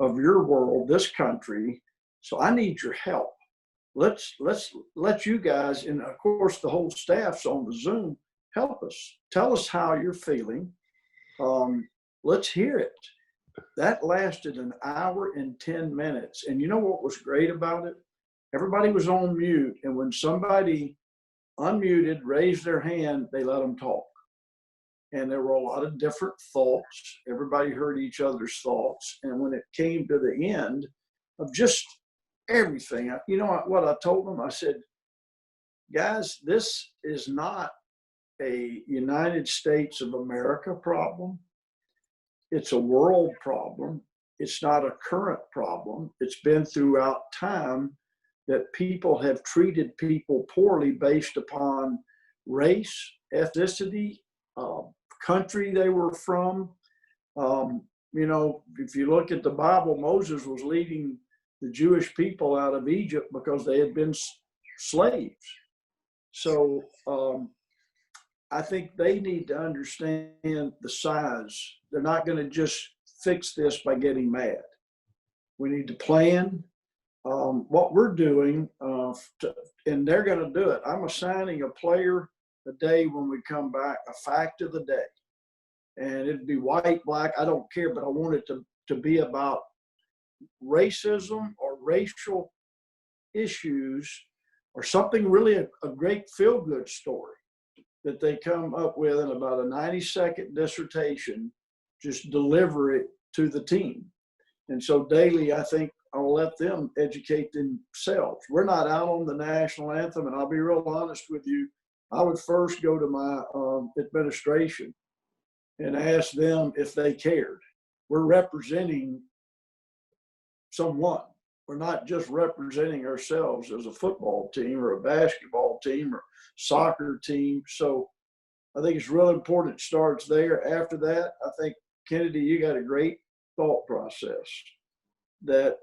of your world, this country. So I need your help. Let's let you guys, and of course the whole staff's on the Zoom, help us. Tell us how you're feeling. Let's hear it. That lasted an hour and 10 minutes. And you know what was great about it? Everybody was on mute. And when somebody unmuted, raised their hand, they let them talk. And there were a lot of different thoughts. Everybody heard each other's thoughts. And when it came to the end of just everything, you know what I told them? I said, guys, this is not a United States of America problem. It's a world problem. It's not a current problem. It's been throughout time that people have treated people poorly based upon race, ethnicity, country they were from. You know, if you look at the Bible, Moses was leading the Jewish people out of Egypt because they had been slaves. So I think they need to understand the size. They're not going to just fix this by getting mad. We need to plan what we're doing, and they're going to do it. I'm assigning a player a day when we come back, a fact of the day. And it'd be white, black, I don't care, but I want it to be about racism or racial issues or something really a great feel-good story that they come up with in about a 90-second dissertation, just deliver it to the team. And so daily, I think I'll let them educate themselves. We're not out on the national anthem, and I'll be real honest with you, I would first go to my administration and ask them if they cared. We're representing someone. We're not just representing ourselves as a football team or a basketball team or soccer team. So I think it's really important it starts there. After that, I think, Kennedy, you got a great thought process that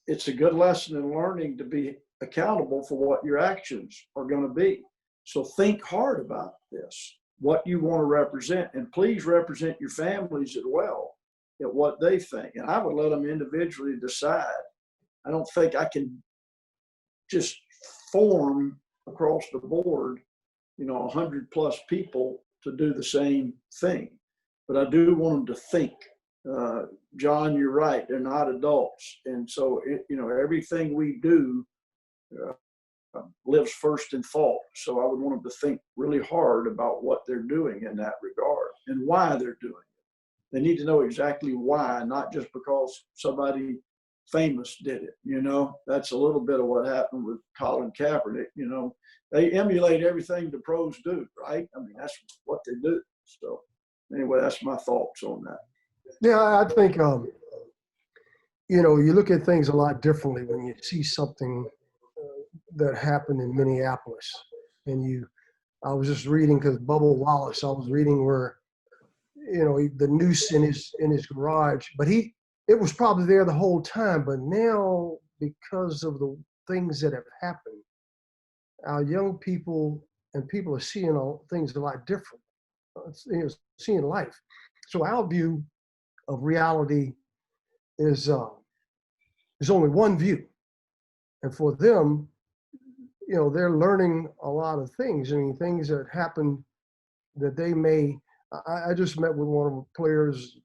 it's a good lesson in learning to be accountable for what your actions are going to be. So think hard about this, what you want to represent, and please represent your families as well at what they think. And I would let them individually decide. I don't think I can just form across the board, 100 plus people to do the same thing. But I do want them to think. John, you're right. They're not adults. And so, everything we do lives first in thought. So I would want them to think really hard about what they're doing in that regard and why they're doing it. They need to know exactly why, not just because somebody famous did it. That's a little bit of what happened with Colin Kaepernick. They emulate everything the pros do, right? I mean, that's what they do. So anyway, that's my thoughts on that. Yeah, I think, you look at things a lot differently when you see something that happened in Minneapolis. And I was just reading, because Bubba Wallace, I was reading where, the noose in his garage, but it was probably there the whole time. But now, because of the things that have happened, our young people and people are seeing things a lot different, seeing life. So our view of reality is only one view. And for them, they're learning a lot of things. I mean, things that happen that they may, I just met with one of the players.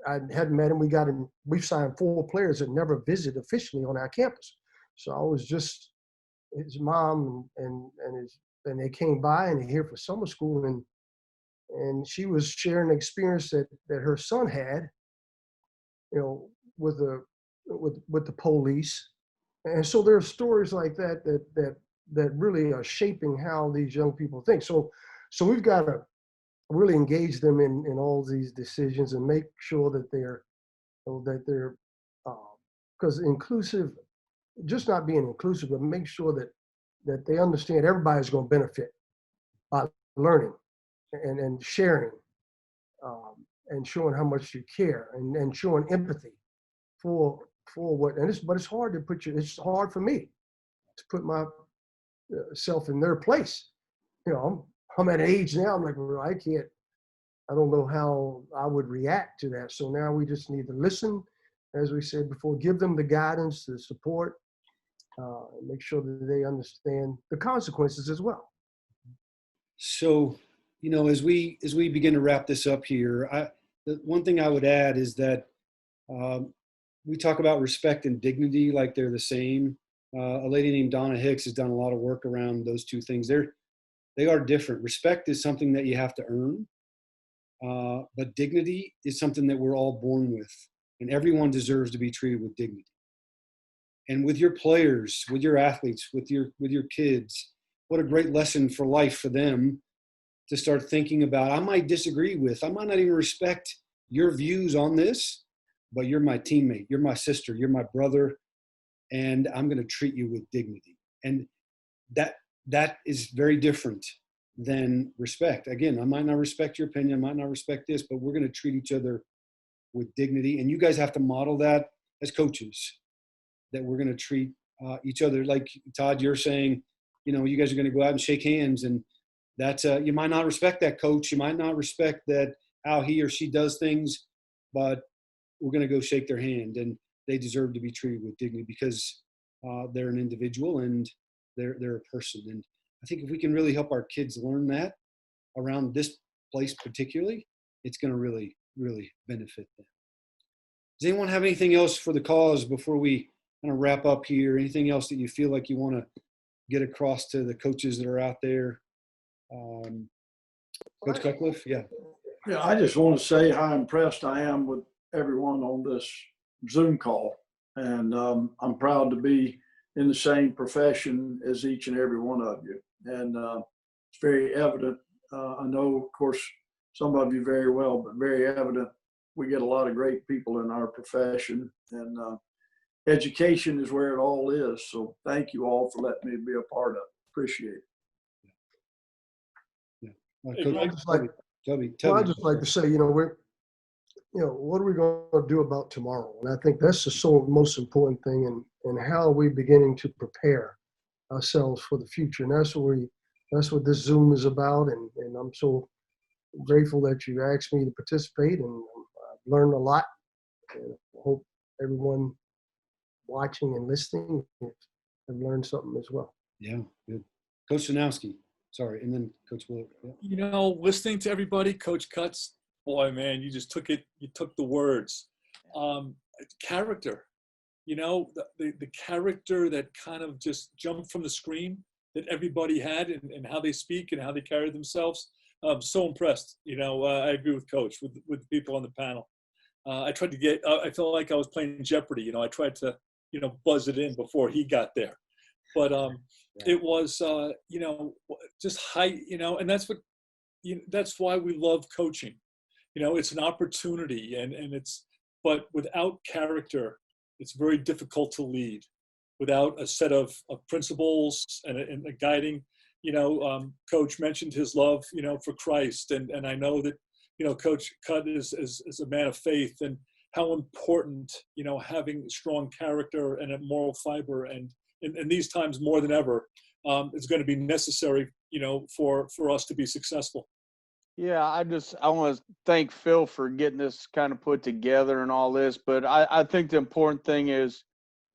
I hadn't met him. We've signed 4 players that never visited officially on our campus. So I was just his mom and they came by and they're here for summer school, and she was sharing an experience that her son had, with the police. And so there are stories like that really are shaping how these young people think. So we've got to really engage them in all these decisions and make sure that they're because inclusive, just not being inclusive, but make sure that they understand everybody's going to benefit by learning and sharing and showing how much you care and showing empathy for what, but it's hard to it's hard for me to put myself in their place. I'm at an age now, I'm like, well, I don't know how I would react to that. So now we just need to listen, as we said before, give them the guidance, the support, make sure that they understand the consequences as well. So, as we begin to wrap this up here, the one thing I would add is that we talk about respect and dignity like they're the same. A lady named Donna Hicks has done a lot of work around those two things. They are different. Respect is something that you have to earn, but dignity is something that we're all born with, and everyone deserves to be treated with dignity. And with your players, with your athletes, with your kids, what a great lesson for life for them to start thinking about, I might disagree with, I might not even respect your views on this, but you're my teammate, you're my sister, you're my brother, and I'm going to treat you with dignity. And that is very different than respect. Again, I might not respect your opinion, I might not respect this, but we're going to treat each other with dignity. And you guys have to model that as coaches, that we're going to treat each other. Like Todd, you're saying, you know, you guys are going to go out and shake hands, and that's you might not respect that coach, you might not respect that how he or she does things, but we're going to go shake their hand, and they deserve to be treated with dignity because they're an individual and they're a person. And I think if we can really help our kids learn that around this place particularly, it's going to really, really benefit them. Does anyone have anything else for the cause before we kind of wrap up here? Anything else that you feel like you want to get across to the coaches that are out there? Coach Cutcliffe? Yeah. Yeah, I just want to say how impressed I am with everyone on this Zoom call. And I'm proud to be in the same profession as each and every one of you. And it's very evident. I know, of course, some of you very well, but very evident. We get a lot of great people in our profession, and education is where it all is. So thank you all for letting me be a part of it. Appreciate it. Yeah. Hey, Coach, Mike. Tubby. Well, I'd just like to say, what are we going to do about tomorrow? And I think that's the most important thing, and how are we beginning to prepare ourselves for the future? And that's what this Zoom is about. And I'm so grateful that you asked me to participate, and I've learned a lot. And I hope everyone watching and listening have learned something as well. Yeah, good. Coach Danowski, sorry, and then Coach Willert. Yeah. You know, listening to everybody, Coach Cuts, boy, man, you just took it. You took the words. Character, you know, the character that kind of just jumped from the screen that everybody had, and how they speak and how they carry themselves. I'm so impressed. You know, I agree with Coach, with the people on the panel. I tried to get, I felt like I was playing Jeopardy. You know, I tried to, buzz it in before he got there. But it was, just high, and that's what, that's why we love coaching. It's an opportunity, and but without character, it's very difficult to lead. Without a set of principles and a guiding, Coach mentioned his love, for Christ. And I know that, Coach Cut is a man of faith, and how important, having strong character and a moral fiber, and in these times more than ever, is going to be necessary, for us to be successful. Yeah, I want to thank Phil for getting this kind of put together and all this. But I think the important thing is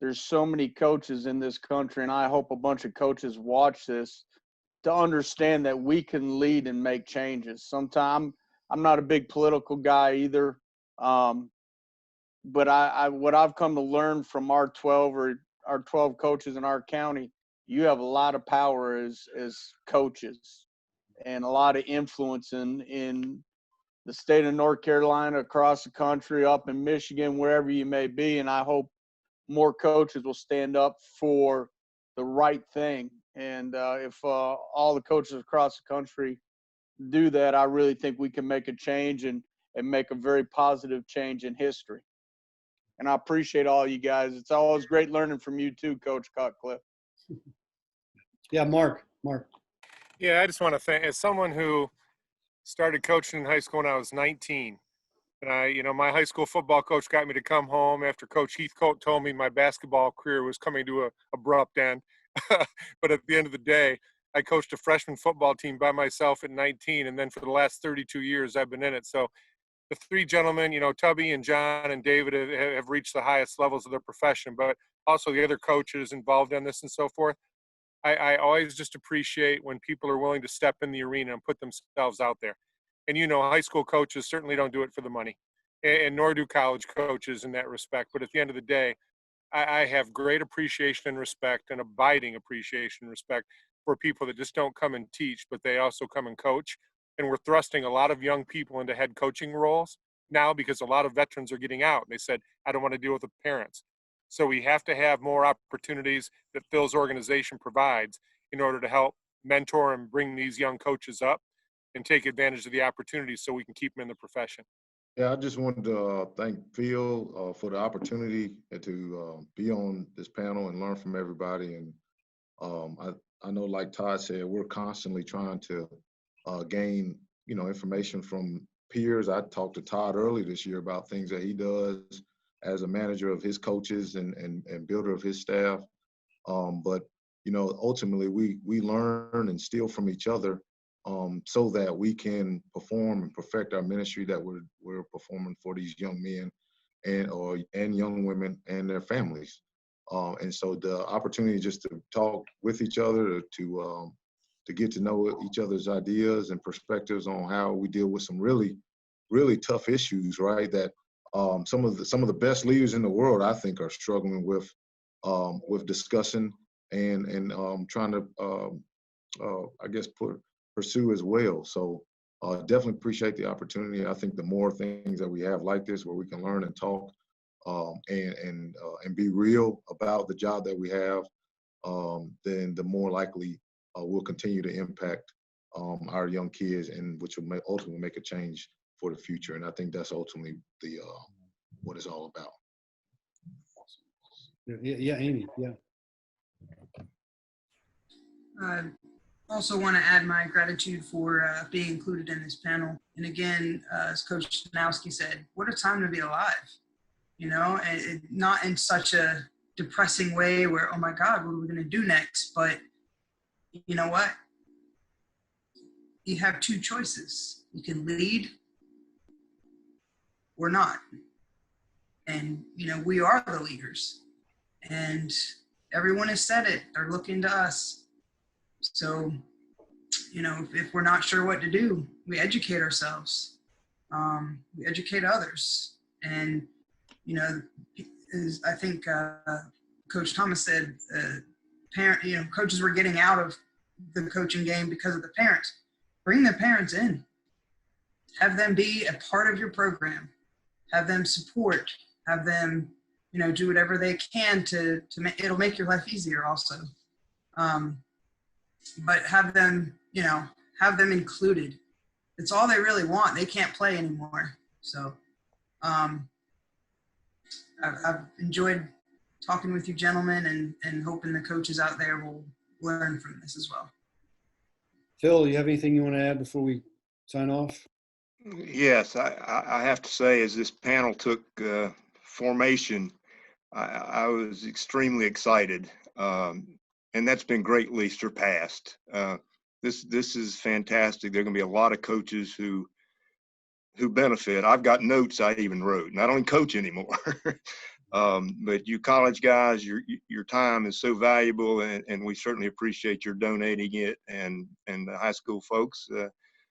there's so many coaches in this country, and I hope a bunch of coaches watch this to understand that we can lead and make changes. Sometimes I'm not a big political guy either. But what I've come to learn from our 12 coaches in our county, you have a lot of power as coaches, and a lot of influence in the state of North Carolina, across the country, up in Michigan, wherever you may be. And I hope more coaches will stand up for the right thing. And if all the coaches across the country do that, I really think we can make a change and make a very positive change in history. And I appreciate all you guys. It's always great learning from you too, Coach Cutcliffe. Yeah, Mark. Yeah, I just want to thank, as someone who started coaching in high school when I was 19, and my high school football coach got me to come home after Coach Heathcote told me my basketball career was coming to an abrupt end. But at the end of the day, I coached a freshman football team by myself at 19, and then for the last 32 years, I've been in it. So the three gentlemen, Tubby and John and David have reached the highest levels of their profession, but also the other coaches involved in this and so forth. I always just appreciate when people are willing to step in the arena and put themselves out there. And, high school coaches certainly don't do it for the money, and nor do college coaches in that respect. But at the end of the day, I have great appreciation and respect, and abiding appreciation and respect for people that just don't come and teach, but they also come and coach. And we're thrusting a lot of young people into head coaching roles now because a lot of veterans are getting out. And they said, I don't want to deal with the parents. So we have to have more opportunities that Phil's organization provides in order to help mentor and bring these young coaches up. and take advantage of the opportunities so we can keep them in the profession. Yeah, I just wanted to thank Phil for the opportunity to be on this panel and learn from everybody. And I know, like Todd said, we're constantly trying to gain, information from peers. I talked to Todd early this year about things that he does as a manager of his coaches and builder of his staff. But ultimately we learn and steal from each other so that we can perform and perfect our ministry that we're performing for these young men and young women and their families. And so the opportunity just to talk with each other, to get to know each other's ideas and perspectives on how we deal with some really, really tough issues, right? That some of the best leaders in the world, I think, are struggling with discussing and trying to, I guess, pursue as well. So definitely appreciate the opportunity. I think the more things that we have like this, where we can learn and talk and be real about the job that we have, then the more likely we'll continue to impact our young kids, and which will ultimately make a change for the future. And I think that's ultimately what it's all about. Yeah, Amy. Yeah. I also want to add my gratitude for being included in this panel. And again, as Coach Danowski said, what a time to be alive, and not in such a depressing way where, oh my God, what are we going to do next? But you know what? You have two choices. You can lead or not. And, we are the leaders. And everyone has said it. They're looking to us. So, if we're not sure what to do, we educate ourselves. We educate others. And, as I think Coach Thomas said, coaches were getting out of the coaching game because of the parents. Bring the parents in. Have them be a part of your program. Have them support. Have them, do whatever they can to make, it'll make your life easier also. But have them, included. It's all they really want. They can't play anymore. So I've enjoyed talking with you gentlemen and hoping the coaches out there will learn from this as well. Phil, you have anything you want to add before we sign off? Yes, I have to say, as this panel took formation, I was extremely excited, and that's been greatly surpassed. This is fantastic. There are going to be a lot of coaches who benefit. I've got notes I even wrote, and I don't coach anymore. But you college guys, your time is so valuable, and we certainly appreciate your donating it. And the high school folks,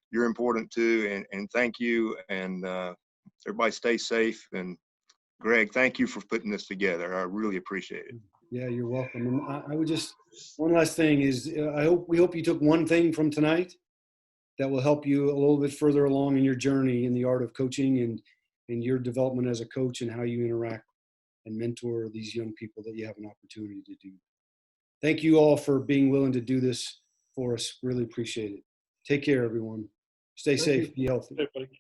you're important too. And thank you. And everybody stay safe. And Greg, thank you for putting this together. I really appreciate it. Yeah, you're welcome. And I would just, one last thing is, we hope you took one thing from tonight that will help you a little bit further along in your journey in the art of coaching and in your development as a coach and how you interact and mentor these young people that you have an opportunity to do. Thank you all for being willing to do this for us. Really appreciate it. Take care, everyone. Stay safe. Be healthy. Everybody.